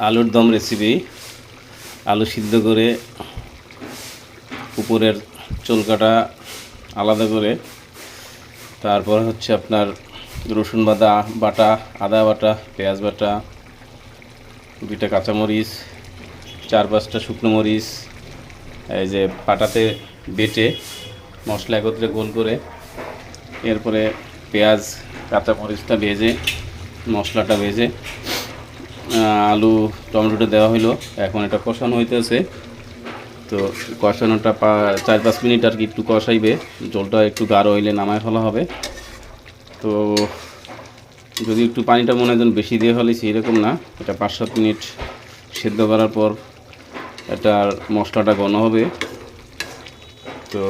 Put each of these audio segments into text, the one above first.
আলুর দম রেসিপি। আলু সিদ্ধ করে উপরের চুলকাটা আলাদা করে, তারপর হচ্ছে আপনার রসুন বাটা, আদা বাটা, পেঁয়াজ বাটা, 2টা কাঁচামরিচ, 4-5টা শুকনো মরিচ, এই যে পাটাতে বেটে মশলা একত্রে গোল করে, এরপরে পেঁয়াজ কাঁচামরিচটা ভেজে, মশলাটা ভেজে আলু টমেটোটা দেওয়া হলো। এখন এটা কষানো হইতেছে। তো কষানোটা 4-5 মিনিট আর কি একটু কষাইবে। জলটা একটু গাঢ় হইলে নামায় ফেলা হবে। তো যদি একটু পানিটা মনে হয় বেশি দিয়ে ফেলেছি এরকম না, এটা 5-7 মিনিট সেদ্ধ করার পর এটার মশলাটা ঘন হবে। তো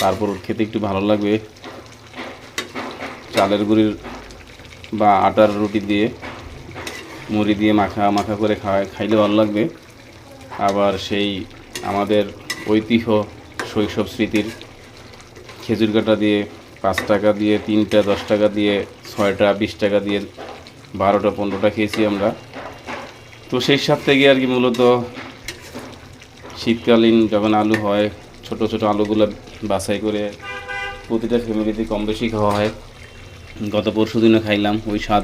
তারপর খেতে একটু ভালো লাগবে। চালের গুঁড়ির বা আটার রুটি দিয়ে মুড়ি দিয়ে মাখা করে খাইলে ভালো লাগবে। আবার সেই আমাদের ঐতিহ্য শৈশব স্মৃতির খেজুর কাটা দিয়ে 5 টাকা দিয়ে 3টা, 10 টাকা দিয়ে 6টা, 20 টাকা দিয়ে 12টা 15টা খেয়েছি আমরা। তো সেই সাথে থেকে আর কি মূলত শীতকালীন যখন আলু হয়, ছোট ছোট আলুগুলো বাছাই করে প্রতিটা ফ্যামিলিতে কম বেশি খাওয়া হয়। গত পরশু দিনে খাইলাম ওই স্বাদ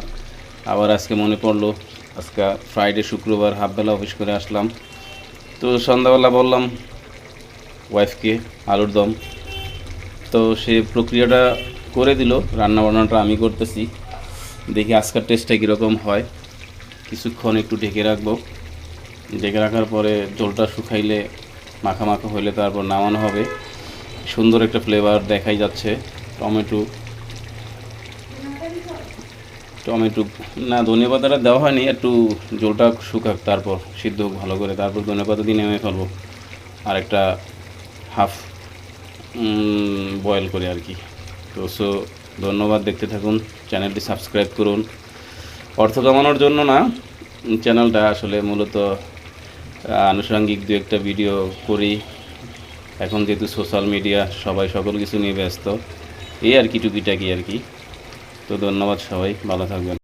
আবার আজকে মনে পড়লো। আজকে ফ্রাইডে, শুক্রবার হাফবেলা অফিস করে আসলাম। তো সন্ধ্যাবেলা বললাম ওয়াইফকে আলুর দম। তো সে প্রক্রিয়াটা করে দিল, রান্নাবান্নাটা আমি করতেছি। দেখি আজকের টেস্টটা কীরকম হয়। কিছুক্ষণ একটু ঢেকে রাখবো। ঢেকে রাখার পরে জলটা শুকাইলে মাখা হইলে তারপর নামানো হবে। সুন্দর একটা ফ্লেভার দেখাই যাচ্ছে। টমেটো না, ধনেপাতাটা দেওয়া হয়নি, একটু জলটা শুকাক, তারপর সিদ্ধ হোক ভালো করে, তারপর ধনেপাতা দিয়ে নেমে ফেলবো আর একটা হাফ বয়েল করে আর কি। তো ধন্যবাদ, দেখতে থাকুন। চ্যানেলটি সাবস্ক্রাইব করুন। অর্থ কামানোর জন্য না, চ্যানেলটা আসলে মূলত আনুষঙ্গিক 2-1টা ভিডিও করি। এখন যেহেতু সোশ্যাল মিডিয়া, সবাই সকল কিছু নিয়ে ব্যস্ত, এই আর কি টুকিটাকি আর কি। তো ধন্যবাদ, সবাই ভালো থাকবেন।